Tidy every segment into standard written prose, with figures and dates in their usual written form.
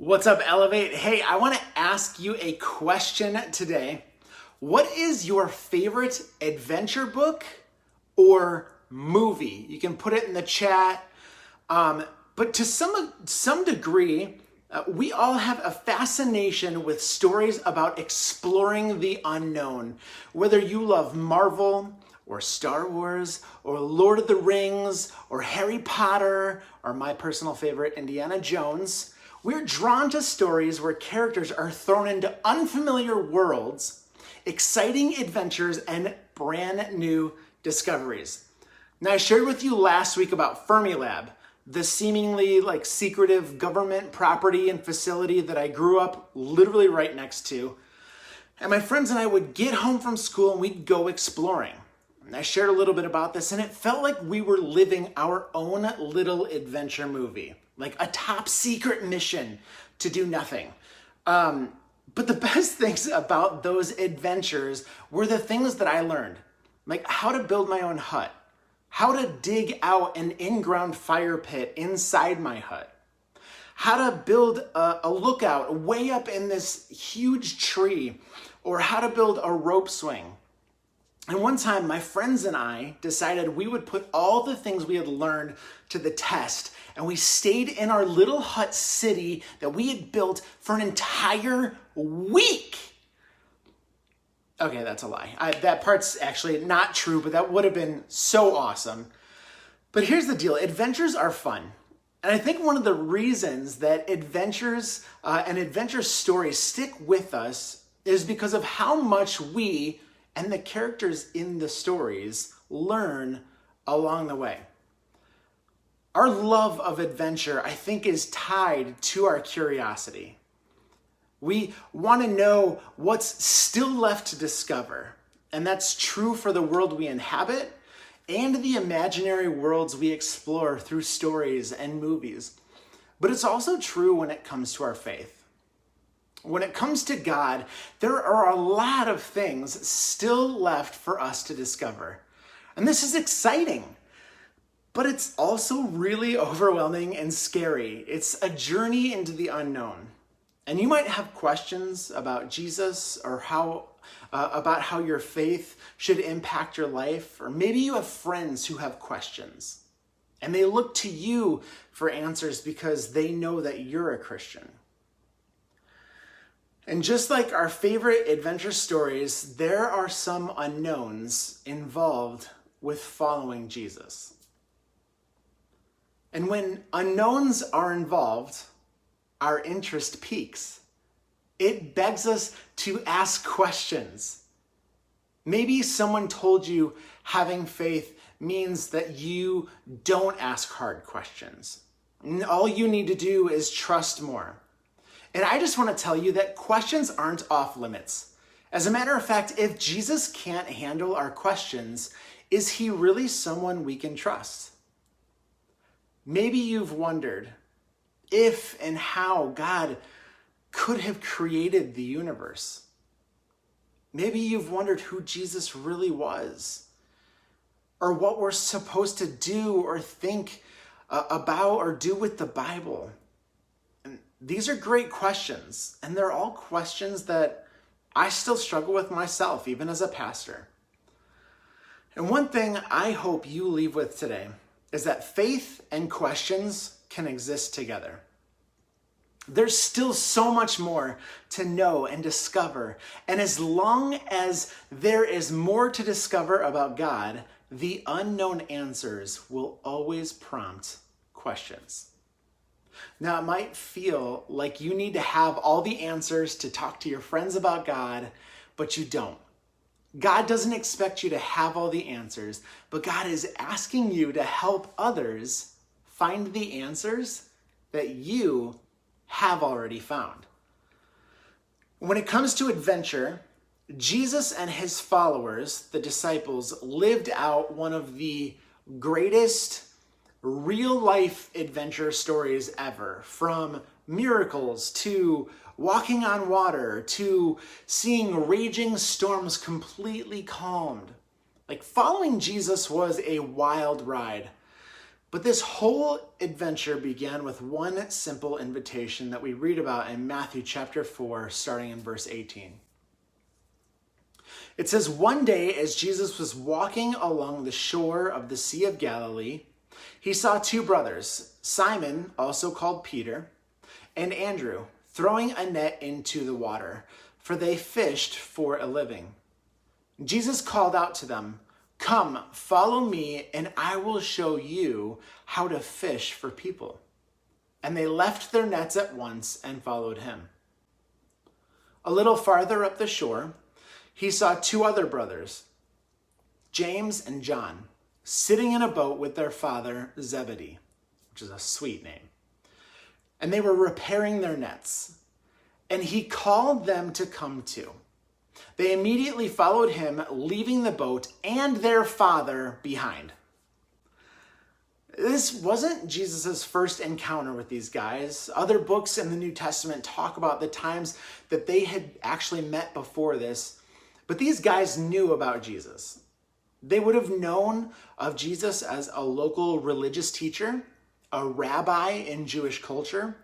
What's up, Elevate? Hey, I want to ask you a question today. What is your favorite adventure book or movie? You can put it in the chat. But to some degree, we all have a fascination with stories about exploring the unknown. Whether you love Marvel or Star Wars or Lord of the Rings or Harry Potter or my personal favorite, Indiana Jones, we're drawn to stories where characters are thrown into unfamiliar worlds, exciting adventures, and brand new discoveries. Now, I shared with you last week about Fermilab, the seemingly secretive government property and facility that I grew up literally right next to. And my friends and I would get home from school and we'd go exploring. And I shared a little bit about this, and it felt like we were living our own little adventure movie, like a top secret mission to do nothing. But the best things about those adventures were the things that I learned, like how to build my own hut, how to dig out an in-ground fire pit inside my hut, how to build a lookout way up in this huge tree, or how to build a rope swing. And one time, my friends and I decided we would put all the things we had learned to the test, and we stayed in our little hut city that we had built for an entire week. Okay, that's a lie. That part's actually not true, but that would have been so awesome. But here's the deal. Adventures are fun. And I think one of the reasons that adventures and adventure stories stick with us is because of how much we and the characters in the stories learn along the way. Our love of adventure, I think, is tied to our curiosity. We want to know what's still left to discover. And that's true for the world we inhabit and the imaginary worlds we explore through stories and movies. But it's also true when it comes to our faith. When it comes to God, there are a lot of things still left for us to discover. And this is exciting, but it's also really overwhelming and scary. It's a journey into the unknown. And you might have questions about Jesus or about how your faith should impact your life. Or maybe you have friends who have questions and they look to you for answers because they know that you're a Christian. And just like our favorite adventure stories, there are some unknowns involved with following Jesus. And when unknowns are involved, our interest peaks. It begs us to ask questions. Maybe someone told you having faith means that you don't ask hard questions. All you need to do is trust more. And I just want to tell you that questions aren't off limits. As a matter of fact, if Jesus can't handle our questions, is he really someone we can trust? Maybe you've wondered if and how God could have created the universe. Maybe you've wondered who Jesus really was, or what we're supposed to do or think about or do with the Bible. And these are great questions, and they're all questions that I still struggle with myself, even as a pastor. And one thing I hope you leave with today is that faith and questions can exist together. There's still so much more to know and discover. And as long as there is more to discover about God, the unknown answers will always prompt questions. Now, it might feel like you need to have all the answers to talk to your friends about God, but you don't. God doesn't expect you to have all the answers, but God is asking you to help others find the answers that you have already found. When it comes to adventure, Jesus and his followers, the disciples, lived out one of the greatest real-life adventure stories ever, from miracles to walking on water to seeing raging storms completely calmed. Following Jesus was a wild ride. But this whole adventure began with one simple invitation that we read about in Matthew chapter 4, starting in verse 18. It says, "One day as Jesus was walking along the shore of the Sea of Galilee, he saw two brothers, Simon, also called Peter, and Andrew, throwing a net into the water, for they fished for a living. Jesus called out to them, 'Come, follow me, and I will show you how to fish for people.' And they left their nets at once and followed him. A little farther up the shore, he saw two other brothers, James and John, sitting in a boat with their father Zebedee," which is a sweet name. "And they were repairing their nets. And he called them to come too. They immediately followed him, leaving the boat and their father behind." This wasn't Jesus' first encounter with these guys. Other books in the New Testament talk about the times that they had actually met before this. But these guys knew about Jesus. They would have known of Jesus as a local religious teacher, a rabbi in Jewish culture.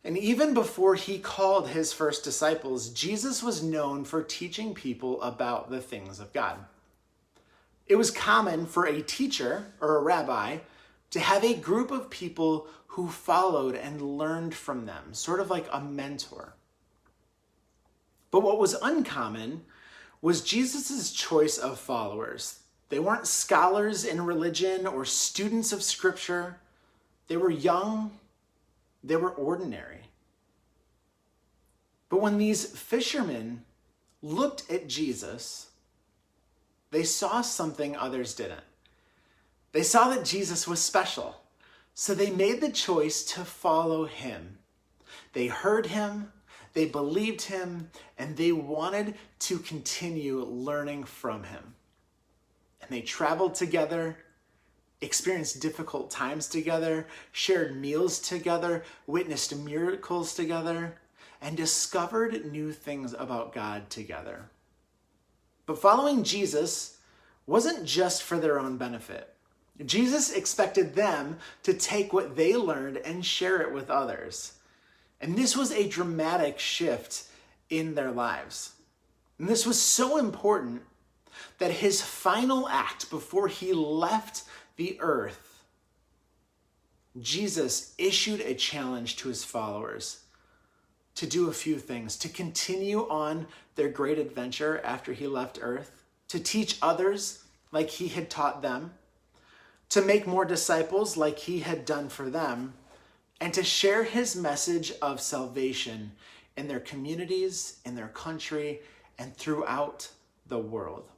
And even before he called his first disciples, Jesus was known for teaching people about the things of God. It was common for a teacher or a rabbi to have a group of people who followed and learned from them, sort of like a mentor. But what was uncommon was Jesus' choice of followers. They weren't scholars in religion or students of scripture. They were young. They were ordinary. But when these fishermen looked at Jesus, they saw something others didn't. They saw that Jesus was special, so they made the choice to follow him. They heard him, they believed him, and they wanted to continue learning from him. And they traveled together, experienced difficult times together, shared meals together, witnessed miracles together, and discovered new things about God together. But following Jesus wasn't just for their own benefit. Jesus expected them to take what they learned and share it with others. And this was a dramatic shift in their lives. And this was so important that his final act before he left the earth, Jesus issued a challenge to his followers to do a few things, to continue on their great adventure after he left earth, to teach others like he had taught them, to make more disciples like he had done for them, and to share his message of salvation in their communities, in their country, and throughout the world.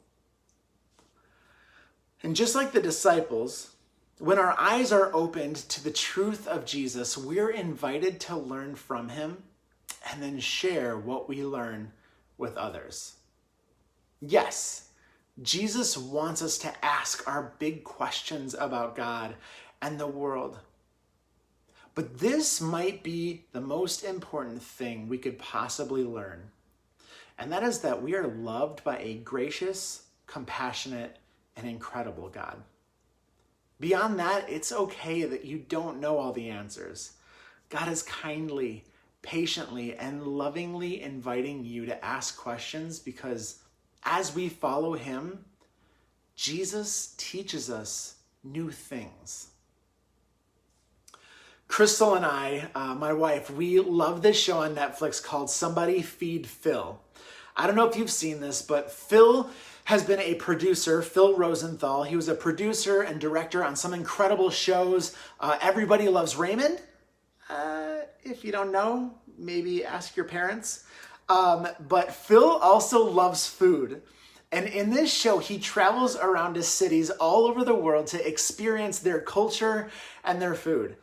And just like the disciples, when our eyes are opened to the truth of Jesus, we're invited to learn from him and then share what we learn with others. Yes, Jesus wants us to ask our big questions about God and the world. But this might be the most important thing we could possibly learn. And that is that we are loved by a gracious, compassionate, and incredible God. Beyond that, it's okay that you don't know all the answers. God is kindly, patiently, and lovingly inviting you to ask questions because as we follow him, Jesus teaches us new things. Crystal and I, my wife, we love this show on Netflix called Somebody Feed Phil. I don't know if you've seen this, but Phil has been a producer, Phil Rosenthal. He was a producer and director on some incredible shows. Everybody Loves Raymond. If you don't know, maybe ask your parents. But Phil also loves food. And in this show, he travels around to cities all over the world to experience their culture and their food.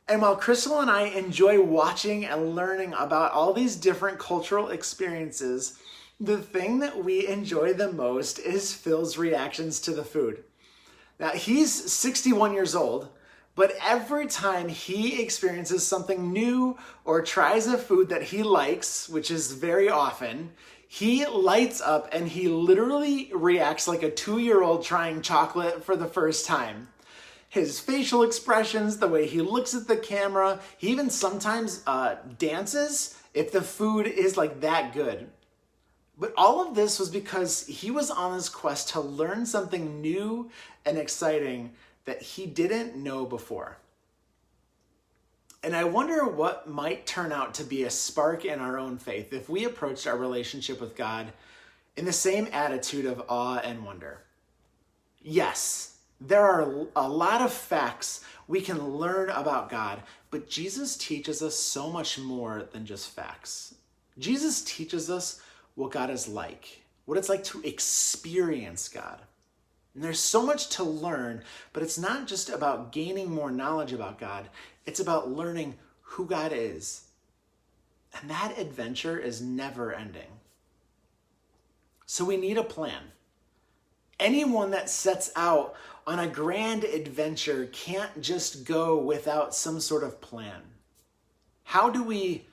And while Crystal and I enjoy watching and learning about all these different cultural experiences, the thing that we enjoy the most is Phil's reactions to the food. Now, he's 61 years old, but every time he experiences something new or tries a food that he likes, which is very often, he lights up and he literally reacts like a 2-year-old trying chocolate for the first time. his facial expressions, the way he looks at the camera. He even sometimes dances if the food is like that good. But all of this was because he was on his quest to learn something new and exciting that he didn't know before. And I wonder what might turn out to be a spark in our own faith if we approached our relationship with God in the same attitude of awe and wonder. Yes, there are a lot of facts we can learn about God, but Jesus teaches us so much more than just facts. Jesus teaches us what God is like, what it's like to experience God. And there's so much to learn, but it's not just about gaining more knowledge about God. It's about learning who God is. And that adventure is never ending. So we need a plan. Anyone that sets out on a grand adventure can't just go without some sort of plan. How do we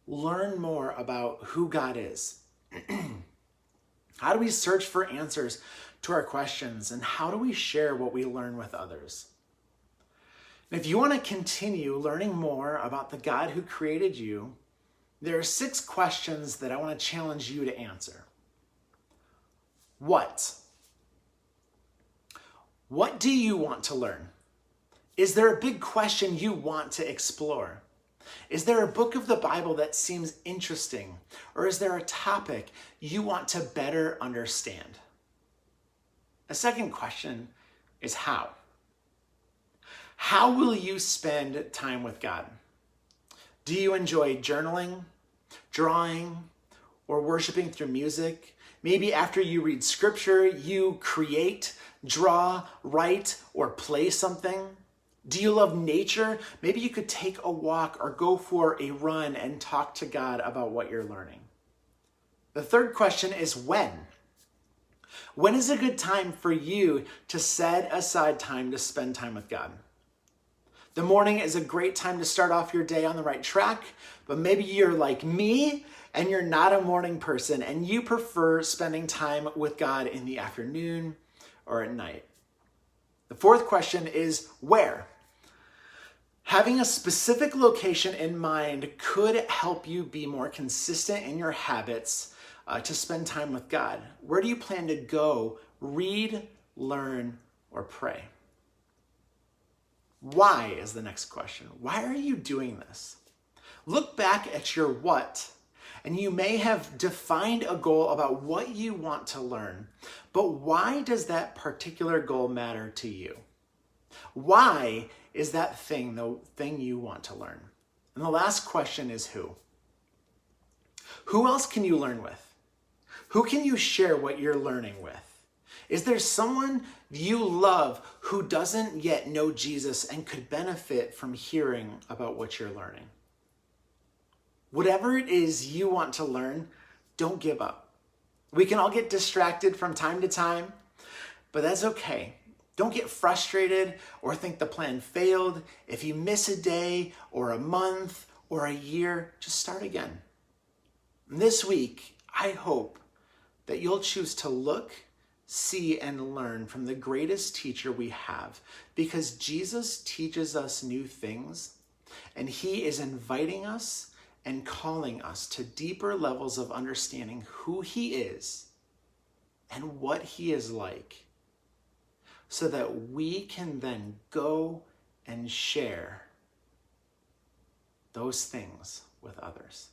learn more about who God is? How do we search for answers to our questions? And how do we share what we learn with others? And if you want to continue learning more about the God who created you, there are 6 questions that I want to challenge you to answer. What? What do you want to learn? Is there a big question you want to explore? Is there a book of the Bible that seems interesting? Or is there a topic you want to better understand? A second question is how? How will you spend time with God? Do you enjoy journaling, drawing, or worshiping through music? Maybe after you read scripture, you create, draw, write, or play something. Do you love nature? Maybe you could take a walk or go for a run and talk to God about what you're learning. The third question is when? When is a good time for you to set aside time to spend time with God? The morning is a great time to start off your day on the right track, but maybe you're like me and you're not a morning person and you prefer spending time with God in the afternoon or at night. The fourth question is where? Having a specific location in mind could help you be more consistent in your habits to spend time with God. Where do you plan to go, read, learn, or pray? Why is the next question. Why are you doing this? Look back at your what, and you may have defined a goal about what you want to learn, but why does that particular goal matter to you? Why is that thing the thing you want to learn? And the last question is who? Who else can you learn with? Who can you share what you're learning with? Is there someone you love who doesn't yet know Jesus and could benefit from hearing about what you're learning? Whatever it is you want to learn, don't give up. We can all get distracted from time to time, but that's okay. Don't get frustrated or think the plan failed. If you miss a day or a month or a year, just start again. This week, I hope that you'll choose to look, see, and learn from the greatest teacher we have, because Jesus teaches us new things, and he is inviting us and calling us to deeper levels of understanding who he is and what he is like, so that we can then go and share those things with others.